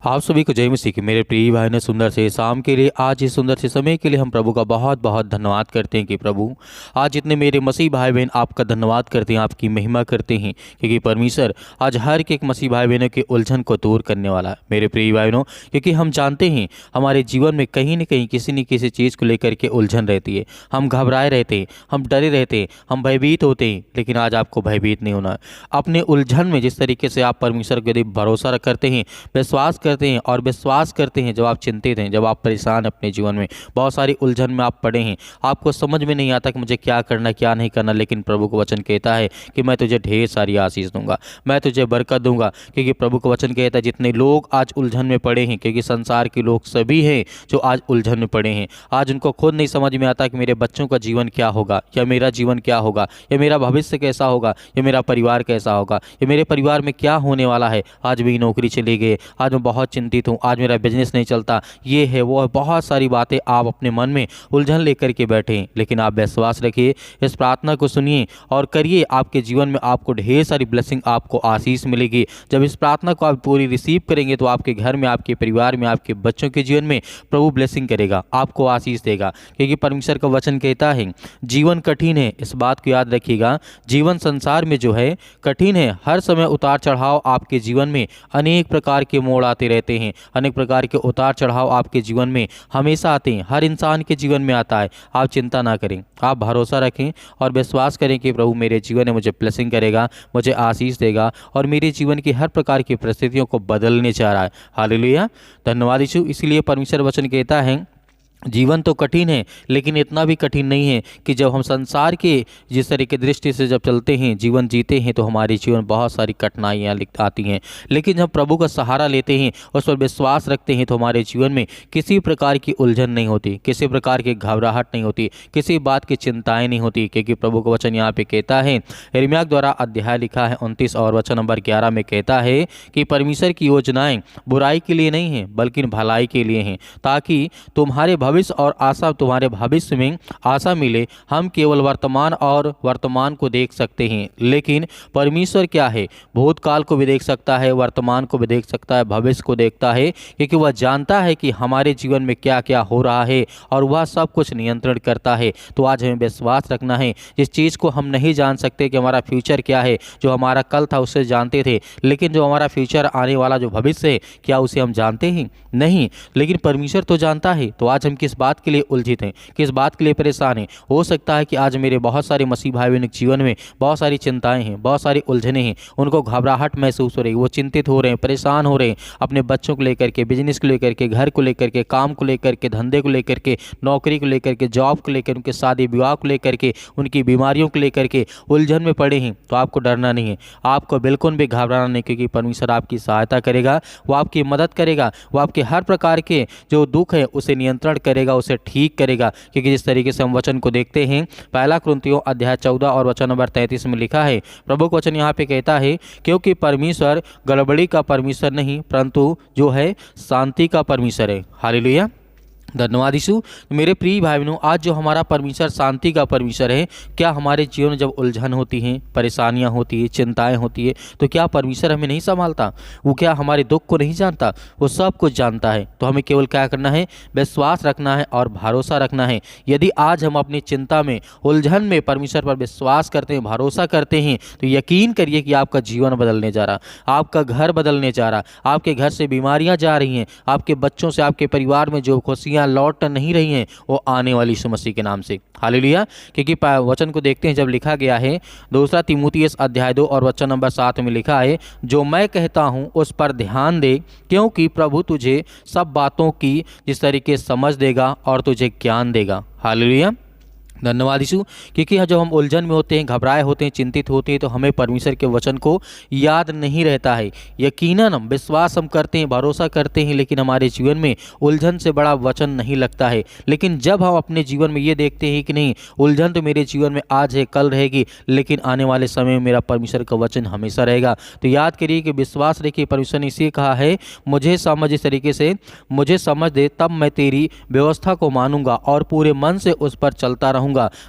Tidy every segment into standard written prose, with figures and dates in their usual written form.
आप सभी को जय मसीह की। मेरे प्रिय भाई ने सुंदर से शाम के लिए, आज इस सुंदर से समय के लिए हम प्रभु का बहुत बहुत धन्यवाद करते हैं कि प्रभु आज जितने मेरे मसीह भाई बहन आपका धन्यवाद करते हैं, आपकी महिमा करते हैं, क्योंकि परमेश्वर आज हर एक मसीह भाई बहनों के उलझन को दूर करने वाला है मेरे प्रिय भाई बहनों। क्योंकि हम जानते हैं हमारे जीवन में कहीं न कहीं किसी न किसी चीज़ को लेकर के उलझन रहती है। हम घबराए रहते हैं, हम डरे रहते हैं, हम भयभीत होते हैं, लेकिन आज आपको भयभीत नहीं होना है। अपने उलझन में जिस तरीके से आप परमेश्वर के यदि भरोसा करते हैं, विश्वास करते हैं और विश्वास करते हैं, जब आप चिंतित हैं, जब आप परेशान हैं अपने जीवन में, बहुत सारी उलझन में आप पड़े हैं, आपको समझ में नहीं आता कि मुझे क्या करना क्या नहीं करना, लेकिन प्रभु का वचन कहता है कि मैं तुझे ढेर सारी आशीष दूंगा, मैं तुझे बरकत दूंगा। क्योंकि प्रभु का वचन कहता है जितने लोग आज उलझन में पड़े हैं, क्योंकि संसार के लोग सभी हैं जो आज उलझन में पड़े हैं, आज उनको खुद नहीं समझ में आता कि मेरे बच्चों का जीवन क्या होगा, या मेरा जीवन क्या होगा, या मेरा भविष्य कैसा होगा, या मेरा परिवार कैसा होगा, या मेरे परिवार में क्या होने वाला है। आज मेरी नौकरी चली गई, आज मैं बहुत चिंतित हूँ, आज मेरा बिजनेस नहीं चलता, ये है वो है, बहुत सारी बातें आप अपने मन में उलझन लेकर के बैठे हैं। लेकिन आप विश्वास रखिए, इस प्रार्थना को सुनिए और करिए, आपके जीवन में आपको ढेर सारी ब्लेसिंग, आपको आशीष मिलेगी। जब इस प्रार्थना को आप पूरी रिसीव करेंगे तो आपके घर में, आपके परिवार में, आपके बच्चों के जीवन में प्रभु ब्लेसिंग करेगा, आपको आशीष देगा। क्योंकि परमेश्वर का वचन कहता है जीवन कठिन है, इस बात को याद रखिएगा। जीवन संसार में जो है कठिन है, हर समय उतार चढ़ाव आपके जीवन में अनेक प्रकार के मोड़ आते रहते हैं, अनेक प्रकार के उतार चढ़ाव आपके जीवन में हमेशा आते हैं, हर इंसान के जीवन में आता है। आप चिंता ना करें, आप भरोसा रखें और विश्वास करें कि प्रभु मेरे जीवन में मुझे ब्लेसिंग करेगा, मुझे आशीष देगा और मेरे जीवन की हर प्रकार की परिस्थितियों को बदलने चाह रहा है। हालेलुया, धन्यवाद यीशु। इसलिए परमेश्वर वचन कहता है जीवन तो कठिन है, लेकिन इतना भी कठिन नहीं है कि जब हम संसार के जिस तरह की दृष्टि से जब चलते हैं, जीवन जीते हैं, तो हमारे जीवन बहुत सारी कठिनाइयाँ आती हैं। लेकिन जब प्रभु का सहारा लेते हैं, उस पर विश्वास रखते हैं, तो हमारे जीवन में किसी प्रकार की उलझन नहीं होती, किसी प्रकार की घबराहट नहीं होती, किसी बात की चिंताएँ नहीं होती। क्योंकि प्रभु का वचन यहाँ पे कहता है, यिर्मयाह द्वारा अध्याय लिखा है 29 और वचन नंबर 11 में कहता है कि परमेश्वर की योजनाएँ बुराई के लिए नहीं हैं बल्कि भलाई के लिए हैं, ताकि तुम्हारे भविष्य और आशा, तुम्हारे भविष्य में आशा मिले। हम केवल वर्तमान को देख सकते हैं, लेकिन परमेश्वर क्या है, भूतकाल को भी देख सकता है, वर्तमान को भी देख सकता है, भविष्य को देखता है, क्योंकि वह जानता है कि हमारे जीवन में क्या क्या हो रहा है और वह सब कुछ नियंत्रण करता है। तो आज हमें विश्वास रखना है, जिस चीज़ को हम नहीं जान सकते कि हमारा फ्यूचर क्या है, जो हमारा कल था उससे जानते थे, लेकिन जो हमारा फ्यूचर आने वाला जो भविष्य है, क्या उसे हम जानते हैं? नहीं, लेकिन परमेश्वर तो जानता है। तो आज हम किस बात के लिए उलझित हैं, किस बात के लिए परेशान हैं? हो सकता है कि आज मेरे बहुत सारे मसीह भाई बहन के जीवन में बहुत सारी चिंताएं हैं, बहुत सारी उलझने हैं, उनको घबराहट महसूस हो रही है, वो चिंतित हो रहे हैं, परेशान हो रहे हैं, अपने बच्चों को लेकर के, बिजनेस को लेकर के, घर को लेकर के, काम को लेकर के, धंधे को लेकर के, नौकरी को लेकर के, जॉब को लेकर, उनके शादी विवाह को लेकर के, उनकी बीमारियों को लेकर के उलझन में पड़े हैं। तो आपको डरना नहीं है, आपको बिल्कुल भी घबराना नहीं, क्योंकि परमेश्वर आपकी सहायता करेगा, वो आपकी मदद करेगा, वो आपके हर प्रकार के जो दुख है उसे नियंत्रण करेगा, उसे ठीक करेगा। क्योंकि जिस तरीके से हम वचन को देखते हैं, पहला कुरिन्थियों अध्याय 14 और वचन नंबर 33 में लिखा है, प्रभु का वचन यहाँ पे कहता है, क्योंकि परमेश्वर गड़बड़ी का परमेश्वर नहीं, परंतु जो है शांति का परमेश्वर है। हालेलुया, धन्यवाद यीशु। मेरे प्रिय भाई बहनों, आज जो हमारा परमेश्वर शांति का परमेश्वर है, क्या हमारे जीवन में जब उलझन होती हैं, परेशानियां होती है, चिंताएं होती है, तो क्या परमेश्वर हमें नहीं संभालता? वो क्या हमारे दुख को नहीं जानता? वो सब कुछ जानता है। तो हमें केवल क्या करना है? विश्वास रखना है और भरोसा रखना है। यदि आज हम अपनी चिंता में, उलझन में परमेश्वर पर विश्वास करते हैं, भरोसा करते हैं, तो यकीन करिए कि आपका जीवन बदलने जा रहा, आपका घर बदलने जा रहा, आपके घर से बीमारियाँ जा रही हैं, आपके बच्चों से, आपके परिवार में जो खुशियाँ लौट नहीं रही हैं, वो आने वाली यीशु मसीह के नाम से। हालेलुया। क्योंकि वचन को देखते हैं, जब लिखा गया है दूसरा तीमुथियुस अध्याय 2 और वचन नंबर 7 में लिखा है, जो मैं कहता हूँ उस पर ध्यान दे, क्योंकि प्रभु तुझे सब बातों की जिस तरीके समझ देगा और तुझे ज्ञान देगा। हालेलुया, धन्यवाद यीशु। क्योंकि जब हम उलझन में होते हैं, घबराए होते हैं, चिंतित होते हैं, तो हमें परमेश्वर के वचन को याद नहीं रहता है। यकीनन हम विश्वास हम करते हैं, भरोसा करते हैं, लेकिन हमारे जीवन में उलझन से बड़ा वचन नहीं लगता है। लेकिन जब हम अपने जीवन में ये देखते हैं कि नहीं, उलझन तो मेरे जीवन में आज है, कल रहेगी, लेकिन आने वाले समय में मेरा परमेश्वर का वचन हमेशा रहेगा, तो याद करिए कि विश्वास रखिए। परमेश्वर ने इसे कहा है, मुझे समझ, इस तरीके से मुझे समझ दे, तब मैं तेरी व्यवस्था को मानूंगा और पूरे मन से उस पर चलता रहूँगा।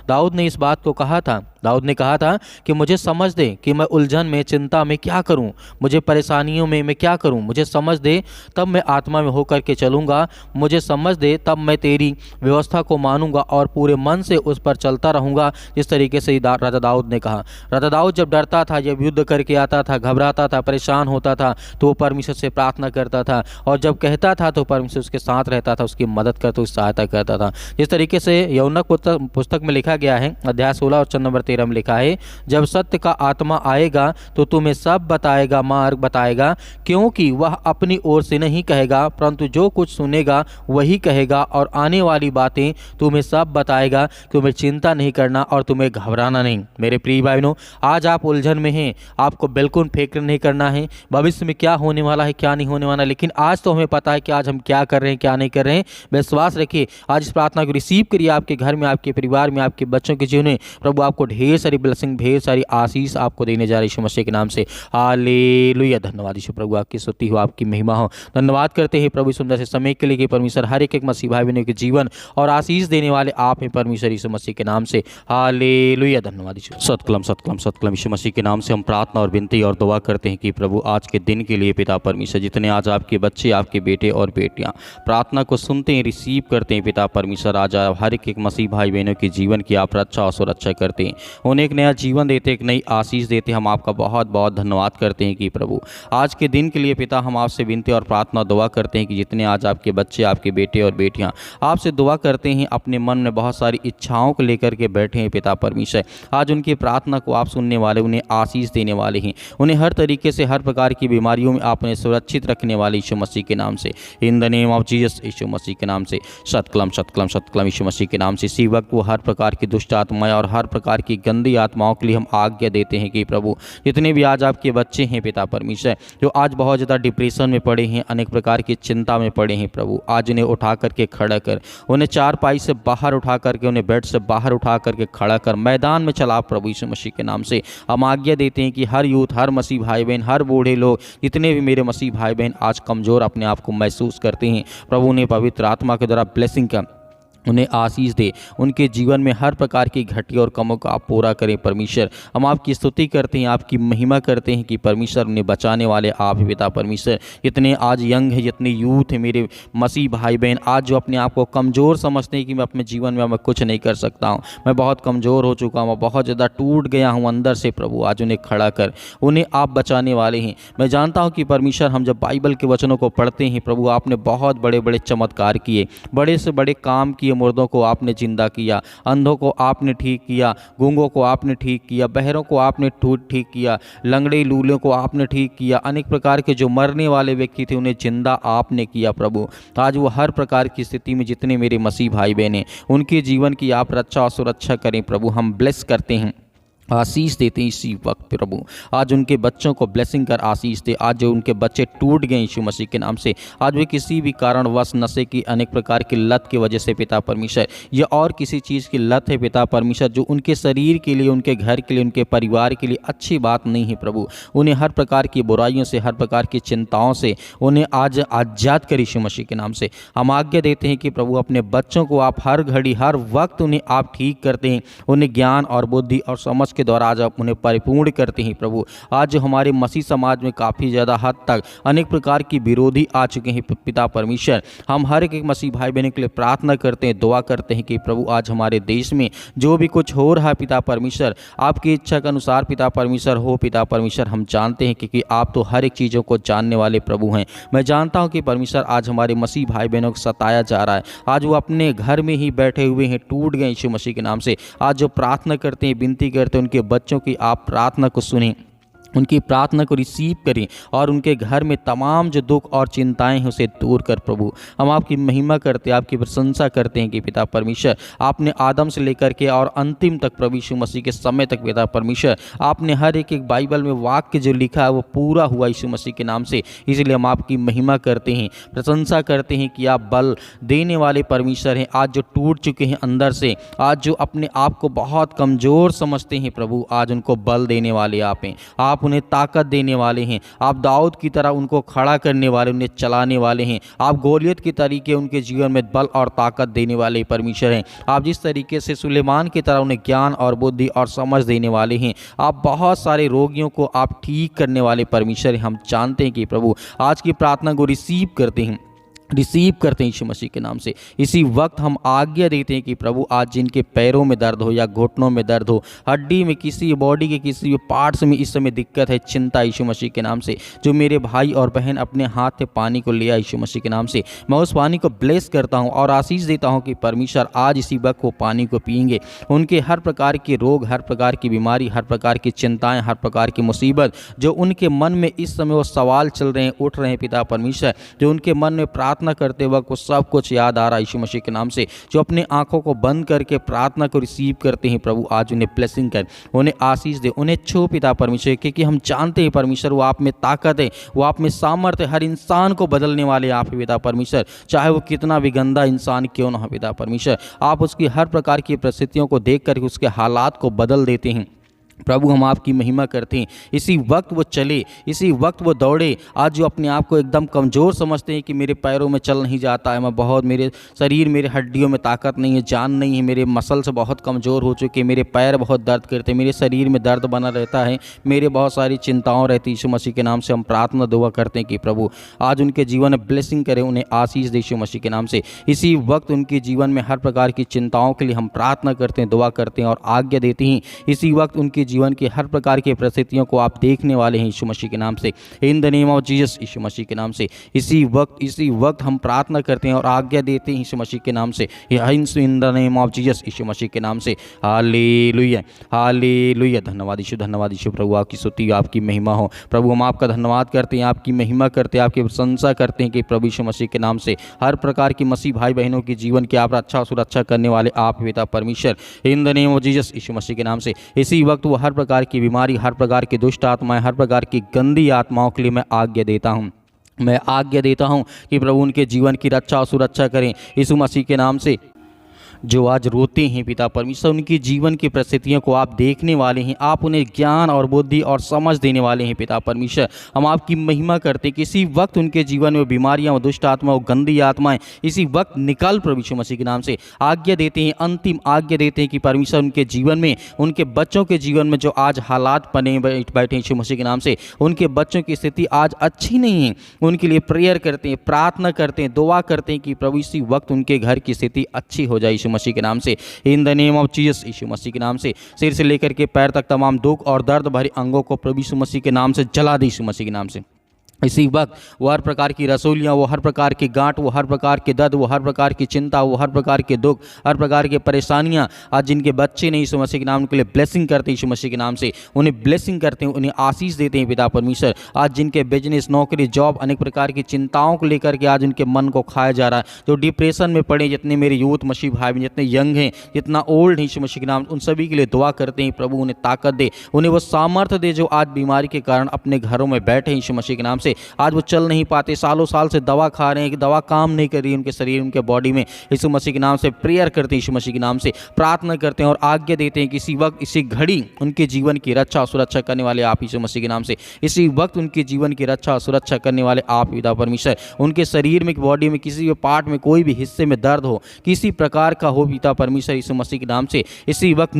दाऊद ने इस बात को कहा था दाऊद ने कहा था कि मुझे समझ दे कि मैं उलझन में, चिंता में क्या करूं, मुझे परेशानियों में मैं क्या करूं, मुझे समझ दे तब मैं आत्मा में होकर के चलूंगा, मुझे समझ दे तब मैं तेरी व्यवस्था को मानूंगा और पूरे मन से उस पर चलता रहूंगा। जिस तरीके से राजा दाऊद ने कहा। राजा दाऊद जब डरता था, जब युद्ध करके आता था, घबराता था, परेशान होता था, तो वो परमेश्वर से प्रार्थना करता था, और जब कहता था तो परमेश्वर उसके साथ रहता था, उसकी मदद करता, उसकी सहायता करता था। जिस तरीके से यौनक पुस्तक में लिखा गया है, अध्याय 16 और चरण नंबर 13 में लिखा है, जब सत्य का आत्मा आएगा तो तुम्हें सब बताएगा, मार्ग बताएगा, क्योंकि वह अपनी ओर से नहीं कहेगा, परंतु जो कुछ सुनेगा वही कहेगा, और आने वाली बातें तुम्हें सब बताएगा। तुम्हें चिंता नहीं करना और तुम्हें घबराना नहीं। मेरे प्रिय भाई बहनों, आज आप उलझन में हैं, आपको बिल्कुल फिक्र नहीं करना है भविष्य में क्या होने वाला है, क्या नहीं होने वाला, लेकिन आज तो हमें पता है कि आज हम क्या कर रहे हैं, क्या नहीं कर रहे हैं। विश्वास रखिए, आज इस प्रार्थना को रिसीव करिए, आपके घर में, आपके परिवार में, आपके बच्चों के जीवन में प्रभु आपको ढेर सारी ब्लेसिंग, ढेर सारी आशीष आपको देने जा रही है यीशु मसीह के नाम से। हालेलुया। धन्यवाद यीशु प्रभु, आपकी स्तुति हो, आपकी महिमा हो। धन्यवाद करते हैं प्रभु सुंदर से समय के लिए कि परमेश्वर हर एक मसीह भाई बहनों के जीवन और आशीष देने वाले आप हैं परमेश्वर यीशु मसीह के नाम से। हालेलुया। धन्यवाद यीशु। सतकलम सतकलम सतकलम यीशु मसीह के नाम से हम प्रार्थना और विनती और दुआ करते हैं कि प्रभु आज के दिन के लिए पिता परमेश्वर, जितने आज आपके बच्चे, आपके बेटे और बेटियां प्रार्थना को सुनते हैं, रिसीव करते हैं पिता परमेश्वर, आज आप हर एक मसीह भाई बहनों के जीवन की आप रक्षा और सुरक्षा करते हैं, उन्हें एक नया जीवन देते, एक नई आशीष देते। हम आपका बहुत बहुत धन्यवाद करते हैं कि प्रभु आज के दिन के लिए पिता हम आपसे विनती और प्रार्थना दुआ करते हैं कि जितने आज आपके बच्चे, आपके बेटे और बेटियां आपसे दुआ करते हैं, अपने मन में बहुत सारी इच्छाओं को लेकर के बैठे हैं पिता परमेश्वर, आज उनकी प्रार्थना को आप सुनने वाले, उन्हें आशीष देने वाले हैं, उन्हें हर तरीके से, हर प्रकार की बीमारियों में आपने सुरक्षित रखने वाले यीशु मसीह के नाम से, in the name of Jesus Yeshu Masih के नाम से। सतकलम सतकलम सतकलम यीशु मसीह के नाम से। इसी वक्त वो हर प्रकार की दुष्ट आत्माएं और हर प्रकार की गंदी आत्माओं के लिए हम आज्ञा देते हैं कि प्रभु जितने भी आज आपके बच्चे हैं पिता परमेश्वर, जो आज बहुत ज़्यादा डिप्रेशन में पड़े हैं, अनेक प्रकार की चिंता में पड़े हैं, प्रभु आज उन्हें उठा करके खड़ा कर, उन्हें चारपाई से बाहर उठा करके, उन्हें बेड से बाहर उठा करके खड़ा कर, मैदान में चला प्रभु यीशु मसीह के नाम से। हम आज्ञा देते हैं कि हर यूथ, हर मसीह भाई बहन, हर बूढ़े लोग, जितने भी मेरे मसीह भाई बहन आज कमज़ोर अपने आप को महसूस करते हैं, प्रभु ने पवित्र आत्मा के द्वारा ब्लेसिंग का, उन्हें आशीष दे, उनके जीवन में हर प्रकार की घटिया और कमों को आप पूरा करें परमेश्वर। हम आपकी स्तुति करते हैं, आपकी महिमा करते हैं कि परमेश्वर उन्हें बचाने वाले आप हैं पिता परमेश्वर। जितने आज यंग हैं, जितने यूथ हैं मेरे मसीह भाई बहन, आज जो अपने आप को कमज़ोर समझते हैं कि मैं अपने जीवन में मैं कुछ नहीं कर सकता हूँ, मैं बहुत कमज़ोर हो चुका हूँ, बहुत ज़्यादा टूट गया हूँ अंदर से, प्रभु आज उन्हें खड़ा कर, उन्हें आप बचाने वाले हैं। मैं जानता हूँ कि परमेश्वर हम जब बाइबल के वचनों को पढ़ते हैं प्रभु, आपने बहुत बड़े बड़े चमत्कार किए, बड़े से बड़े काम किए, मुर्दों को आपने जिंदा किया, अंधों को आपने ठीक किया, गूंगों को आपने ठीक किया, बहरों को आपने ठीक किया, लंगड़े लूलों को आपने ठीक किया, अनेक प्रकार के जो मरने वाले व्यक्ति थे उन्हें जिंदा आपने किया प्रभु। आज वो हर प्रकार की स्थिति में जितने मेरे मसीह भाई बहन हैं, उनके जीवन की आप रक्षा और सुरक्षा करें प्रभु। हम ब्लेस करते हैं, आशीष देते हैं इसी वक्त प्रभु, आज उनके बच्चों को ब्लेसिंग कर आशीष दे। आज जो उनके बच्चे टूट गए यीशु मसीह के नाम से, आज वे किसी भी कारणवश नशे की, अनेक प्रकार की लत की वजह से पिता परमेश्वर, या और किसी चीज़ की लत है पिता परमेश्वर, जो उनके शरीर के लिए, उनके घर के लिए, उनके परिवार के लिए अच्छी बात नहीं है प्रभु, उन्हें हर प्रकार की बुराइयों से, हर प्रकार की चिंताओं से उन्हें आज आज़ाद कर यीशु मसीह के नाम से। हम आज्ञा देते हैं कि प्रभु अपने बच्चों को आप हर घड़ी, हर वक्त उन्हें आप ठीक करते हैं, उन्हें ज्ञान और बुद्धि और समझ के द्वारा आज आप उन्हें परिपूर्ण करते हैं प्रभु। आज जो हमारे मसीह समाज में काफ़ी ज़्यादा हद तक अनेक प्रकार की विरोधी आ चुके हैं पिता परमेश्वर, हम हर एक मसीह भाई बहनों के लिए प्रार्थना करते हैं, दुआ करते हैं कि प्रभु आज हमारे देश में जो भी कुछ हो रहा है पिता परमेश्वर, आपकी इच्छा के अनुसार पिता परमेश्वर हो पिता परमेश्वर। हम जानते हैं क्योंकि आप तो हर एक चीज़ों को जानने वाले प्रभु हैं। मैं जानता हूं कि परमेश्वर आज हमारे मसीह भाई बहनों को सताया जा रहा है, आज वो अपने घर में ही बैठे हुए हैं, टूट गए यीशु मसीह के नाम से। आज जो प्रार्थना करते हैं, विनती करते हैं, उनके बच्चों की आप प्रार्थना को सुनें, उनकी प्रार्थना को रिसीव करें और उनके घर में तमाम जो दुख और चिंताएं हैं उसे दूर कर प्रभु। हम आपकी महिमा करते हैं, आपकी प्रशंसा करते हैं कि पिता परमेश्वर आपने आदम से लेकर के और अंतिम तक प्रभु यीशु मसीह के समय तक पिता परमेश्वर आपने हर एक बाइबल में वाक्य जो लिखा है वो पूरा हुआ यीशु मसीह के नाम से। इसलिए हम आपकी महिमा करते हैं, प्रशंसा करते हैं कि आप बल देने वाले परमेश्वर हैं। आज जो टूट चुके हैं अंदर से, आज जो अपने आप को बहुत कमज़ोर समझते हैं प्रभु, आज उनको बल देने वाले आप हैं। आप आप उन्हें ताकत देने वाले हैं। आप दाऊद की तरह उनको खड़ा करने वाले, उन्हें चलाने वाले हैं। आप गोलियत के तरीके उनके जीवन में बल और ताकत देने वाले परमेश्वर हैं। आप जिस तरीके से सुलेमान की तरह उन्हें ज्ञान और बुद्धि और समझ देने वाले हैं। आप बहुत सारे रोगियों को आप ठीक करने वाले परमेश्वर हैं। हम जानते हैं कि प्रभु आज की प्रार्थना को रिसीव करते हैं यीशु मसीह के नाम से। इसी वक्त हम आज्ञा देते हैं कि प्रभु आज जिनके पैरों में दर्द हो या घुटनों में दर्द हो, हड्डी में, किसी बॉडी के किसी पार्ट्स में इस समय दिक्कत है, चिंता, यीशु मसीह के नाम से, जो मेरे भाई और बहन अपने हाथ से पानी को लिया यीशु मसीह के नाम से, मैं उस पानी को ब्लेस करता हूँ और आशीष देता हूँ कि परमेश्वर आज इसी वक्त वो पानी को पिएंगे। उनके हर प्रकार के रोग, हर प्रकार की बीमारी, हर प्रकार की चिंताएँ, हर प्रकार की मुसीबत जो उनके मन में इस समय वो सवाल चल रहे हैं, उठ रहे हैं पिता परमेश्वर, जो उनके मन में प्रार्थना करते वक्त वो सब कुछ याद आ रहा है यीशु मसीह के नाम से, जो अपने आंखों को बंद करके प्रार्थना को रिसीव करते हैं प्रभु आज उन्हें ब्लेसिंग कर, उन्हें आशीष दे, उन्हें छू पिता परमेश्वर, क्योंकि हम जानते हैं परमेश्वर वो आप में ताकत है, वो आप में सामर्थ्य, हर इंसान को बदलने वाले आप पिता परमेश्वर, चाहे वो कितना भी गंदा इंसान क्यों ना हो पिता परमेश्वर, आप उसकी हर प्रकार की परिस्थितियों को देख कर उसके हालात को बदल देते हैं। प्रभु हम आपकी महिमा करते हैं। इसी वक्त वो चले, इसी वक्त वो दौड़े। आज जो अपने आप को एकदम कमज़ोर समझते हैं कि मेरे पैरों में चल नहीं जाता है, मैं बहुत, मेरे शरीर, मेरे हड्डियों में ताकत नहीं है, जान नहीं है, मेरे मसल से बहुत कमज़ोर हो चुके, मेरे पैर बहुत दर्द करते, मेरे शरीर में दर्द बना रहता है, मेरे बहुत सारी चिंताओं रहती। यीशु मसीह के नाम से हम प्रार्थना दुआ करते हैं कि प्रभु आज उनके जीवन में ब्लेसिंग करें, उन्हें आशीष दे यीशु मसीह के नाम से। इसी वक्त उनके जीवन में हर प्रकार की चिंताओं के लिए हम प्रार्थना करते हैं, दुआ करते हैं और आज्ञा देते हैं। इसी वक्त उनके जीवन की हर प्रकार की परिस्थितियों को आप देखने वाले हैं यीशु मसीह के नाम से, in the name of Jesus, Yeshu Masih के नाम से। इसी वक्त हम प्रार्थना करते हैं और आज्ञा देते हैं यीशु मसीह के नाम से, in the name of Jesus, Yeshu Masih के नाम से। Hallelujah, hallelujah. धन्यवाद यीशु, प्रभु आपकी स्तुति, आपकी महिमा हो। प्रभु हम आपका धन्यवाद करते हैं, आपकी महिमा करते हैं, आपकी प्रशंसा करते हैं कि प्रभु यीशु मसीह के नाम से हर प्रकार की मसीह भाई बहनों की जीवन की आप रक्षा सुरक्षा करने वाले आप पिता परमेश्वर, in the name of Jesus, Yeshu Masih के नाम से। इसी वक्त वो हर प्रकार की बीमारी, हर प्रकार की दुष्ट आत्माएं, हर प्रकार की गंदी आत्माओं के लिए मैं आज्ञा देता हूं, मैं आज्ञा देता हूं कि प्रभु उनके जीवन की रक्षा और सुरक्षा करें यीशु मसीह के नाम से। जो आज रोते हैं पिता परमेश्वर, उनकी जीवन की परिस्थितियों को आप देखने वाले हैं, आप उन्हें ज्ञान और बुद्धि और समझ देने वाले हैं पिता परमेश्वर। हम आपकी महिमा करते हैं कि इसी वक्त उनके जीवन में बीमारियां, दुष्ट आत्मा, गंदी आत्माएं इसी वक्त निकाल प्रभु यीशु मसीह के नाम से। आज्ञा देते हैं, अंतिम आज्ञा देते हैं कि परमेश्वर उनके जीवन में, उनके बच्चों के जीवन में जो आज हालात बने बैठे यीशु मसीह के नाम से, उनके बच्चों की स्थिति आज अच्छी नहीं है, उनके लिए प्रेयर करते हैं, प्रार्थना करते हैं, दुआ करते हैं कि प्रभु इसी वक्त उनके घर की स्थिति अच्छी हो जाए यीशु मसीह के नाम से, in the name of Jesus, Yeshu Masih के नाम से। सिर से लेकर के पैर तक तमाम दुख और दर्द भरे अंगों को प्रभु यीशु मसीह के नाम से जला दे यीशु मसीह के नाम से। इसी वक्त वो हर प्रकार की रसोलियाँ, वो हर प्रकार की गांठ, वो हर प्रकार के दर्द, वो हर प्रकार की चिंता, वो हर प्रकार के दुख, हर प्रकार की परेशानियाँ, आज जिनके बच्चे नहीं यीशु मसीह के नाम के लिए ब्लेसिंग करते हैं यीशु मसीह के नाम से, उन्हें ब्लेसिंग करते हैं, उन्हें आशीष देते हैं पिता परमेश्वर। आज जिनके बिजनेस, नौकरी, जॉब, अनेक प्रकार की चिंताओं को लेकर के आज उनके मन को खाया जा रहा है, जो डिप्रेशन में पड़े, जितने मेरे यूथ मसीह भाई, जितने यंग हैं, जितना ओल्ड है यीशु मसीह के नाम, उन सभी के लिए दुआ करते हैं प्रभु उन्हें ताकत दे, उन्हें वो सामर्थ्य दे जो आज बीमारी के कारण अपने घरों में बैठे हैं यीशु मसीह के नाम से। आज वो चल नहीं पाते, सालों साल से दवा खा रहे हैं, दवा काम नहीं कर रही उनके शरीर, उनके बॉडी में, यीशु मसीह के नाम से प्रेयर करते हैं, यीशु मसीह के नाम से प्रार्थना करते हैं और आज्ञा देते हैं कि इसी वक्त, इसी घड़ी उनके जीवन की रक्षा और सुरक्षा करने वाले आप यीशु मसीह के नाम से। इसी वक्त उनके जीवन की रक्षा और सुरक्षा करने वाले आप पिता परमेश्वर। उनके शरीर में, बॉडी में, किसी भी पार्ट में, कोई भी हिस्से में दर्द हो, किसी प्रकार का हो पिता परमेश्वर, यीशु मसीह के नाम से इसी वक्त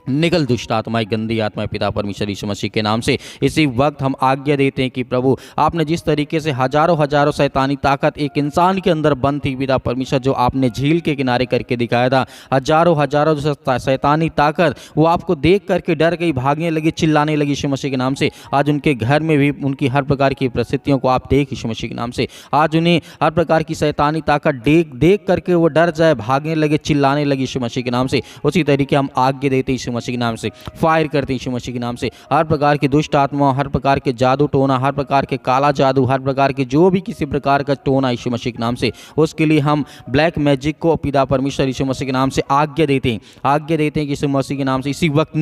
निकल दुष्ट आत्माएं, गंदी आत्माएं पिता परमेश्वर यीशु मसीह के नाम से। इसी वक्त हम आज्ञा देते हैं कि प्रभु आपने जिस तरीके से हजारों शैतानी ताकत एक इंसान के अंदर बंद थी पिता परमेश्वर, जो आपने झील के किनारे करके दिखाया था, हजारों शैतानी ताकत वो आपको देख करके डर गई, भागने लगी, चिल्लाने लगी यीशु मसीह के नाम से। आज उनके घर में भी उनकी हर प्रकार की परिस्थितियों को आप देख यीशु मसीह के नाम से। आज उन्हें हर प्रकार की शैतानी ताकत देख करके वो डर जाए, भागने लगे, चिल्लाने लगी यीशु मसीह के नाम से। उसी तरीके हम आज्ञा देते यीशु मसीह के नाम से, फायर करते यीशु मसीह के नाम से। हर प्रकार की दुष्ट आत्मा, हर प्रकार के जादू टोना, हर प्रकार के काला जादू, हर प्रकार के जो भी किसी प्रकार का टोना यीशु मसीह के नाम से, उसके लिए हम ब्लैक मैजिक को पिता परमेश्वर यीशु मसीह के नाम से आज्ञा देते हैं कि यीशु मसीह के नाम से इसी वक्त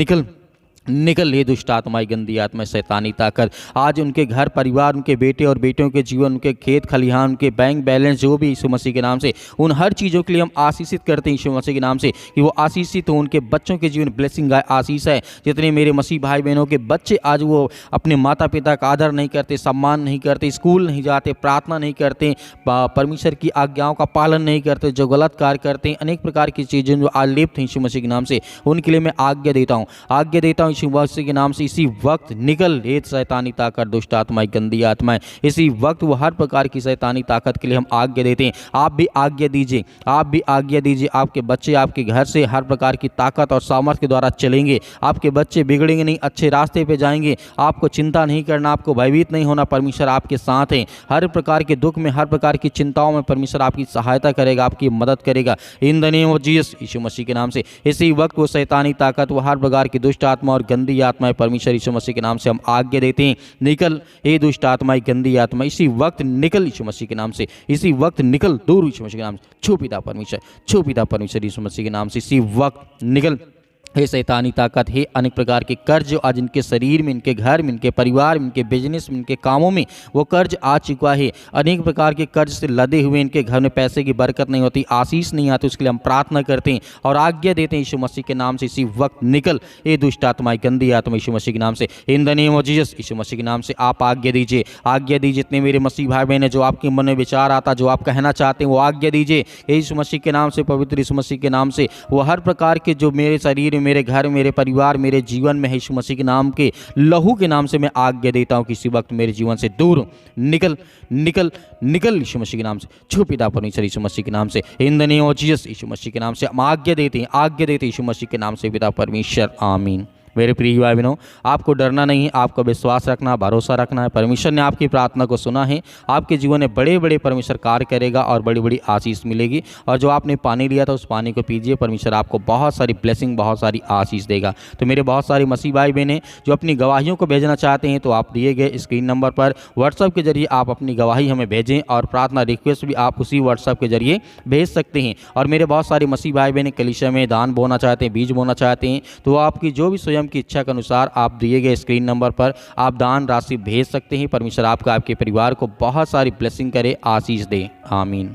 निकल ये दुष्ट आत्माएं, गंदी आत्मा, शैतानी ताकत। आज उनके घर परिवार, उनके बेटे और बेटियों के जीवन, उनके खेत खलिहान, उनके बैंक बैलेंस, जो भी यीशु मसीह के नाम से, उन हर चीज़ों के लिए हम आशीषित करते हैं यीशु मसीह के नाम से कि वो आशीषित हो। उनके बच्चों के जीवन ब्लेसिंग आए, आशीष है। जितने मेरे मसीह भाई बहनों के बच्चे आज वो अपने माता पिता का आदर नहीं करते, सम्मान नहीं करते, स्कूल नहीं जाते, प्रार्थना नहीं करते, परमेश्वर की आज्ञाओं का पालन नहीं करते, जो गलत कार्य करते हैं, अनेक प्रकार की चीज़ें जो आलिप्त हैं यीशु मसीह के नाम से, उनके लिए मैं आज्ञा देता हूँ यीशु मसीह के नाम से। इसी वक्त निकल ये शैतानी ताकत, दुष्ट आत्माएं, गंदी आत्माएं, इसी वक्त वो हर प्रकार की शैतानी ताकत के लिए हम आज्ञा देते हैं। आप भी आज्ञा दीजिए, आप भी आज्ञा दीजिए। आपके बच्चे आपके घर से हर प्रकार की ताकत और सामर्थ्य के द्वारा चलेंगे। आपके बच्चे बिगड़ेंगे नहीं, अच्छे रास्ते पे जाएंगे। आपको चिंता नहीं करना, आपको भयभीत नहीं होना। परमेश्वर आपके साथ है। हर प्रकार के दुख में, हर प्रकार की चिंताओं में परमेश्वर आपकी सहायता करेगा, आपकी मदद करेगा। In the name of Jesus, Yeshu Masih के नाम से। इसी वक्त वो शैतानी ताकत, वो हर प्रकार की दुष्ट आत्मा और गंदी आत्माएं, परमेश्वर यीशु मसीह के नाम से हम आज्ञा देते हैं, निकल ये दुष्ट आत्माएं, गंदी आत्मा, इसी वक्त निकल यीशु मसीह के नाम से। इसी वक्त निकल दूर यीशु मसीह के नाम से। छू पिता परमेश्वर, छू पिता परमेश्वर यीशु मसीह के नाम से। इसी वक्त निकल हे शैतानी ताकत, हे अनेक प्रकार के कर्ज जो आज इनके शरीर में, इनके घर में, इनके परिवार में, इनके बिजनेस में, इनके कामों में वो कर्ज आ चुका है। अनेक प्रकार के कर्ज से लदे हुए इनके घर में पैसे की बरकत नहीं होती, आशीष नहीं आती। उसके लिए हम प्रार्थना करते हैं और आज्ञा देते हैं यीशु मसीह के नाम से। इसी वक्त निकल ये दुष्ट आत्माएं, गंदी आत्मा, यीशु मसीह के नाम से। In the name of Jesus, Yeshu Masih के नाम से आप आज्ञा दीजिए, आज्ञा दीजिए। जितने मेरे मसीह भाई बहन, जो आपके मन में विचार आता, जो आप कहना चाहते हैं, वो आज्ञा दीजिए यीशु मसीह के नाम से, पवित्र यीशु मसीह के नाम से। वो हर प्रकार के जो मेरे शरीर में, मेरे घर, मेरे परिवार, मेरे जीवन में यीशु मसीह के नाम के लहू के नाम से मैं आज्ञा देता हूं कि इसी वक्त मेरे जीवन से दूर निकल निकल निकल यीशु मसीह के नाम से। छू पिता परमेश्वर यीशु मसीह के नाम से। In the name of Jesus, Yeshu Masih के नाम से हम आज्ञा देते हैं, आज्ञा देते हैं यीशु मसीह के नाम से पिता परमेश्वर, आमीन। मेरे प्रिय भाई बहनों, आपको डरना नहीं है, आपको विश्वास रखना, भरोसा रखना है। परमेश्वर ने आपकी प्रार्थना को सुना है। आपके जीवन में बड़े बड़े परमेश्वर कार्य करेगा और बड़ी बड़ी आशीष मिलेगी। और जो आपने पानी लिया था उस पानी को पीजिए, परमेश्वर आपको बहुत सारी ब्लेसिंग, बहुत सारी आशीष देगा। तो मेरे बहुत सारे मसीह भाई बहनें जो अपनी गवाहियों को भेजना चाहते हैं, तो आप दिए गए स्क्रीन नंबर पर व्हाट्सएप के जरिए आप अपनी गवाही हमें भेजें और प्रार्थना रिक्वेस्ट भी आप उसी व्हाट्सएप के जरिए भेज सकते हैं। और मेरे बहुत सारे मसीह भाई बहनें कलीसिया में दान बोना चाहते हैं, बीज बोना चाहते हैं, तो आपकी जो भी स्वयं की इच्छा के अनुसार आप दिए गए स्क्रीन नंबर पर आप दान राशि भेज सकते हैं। परमेश्वर आपका, आपके परिवार को बहुत सारी ब्लेसिंग करे, आशीष दे, आमीन।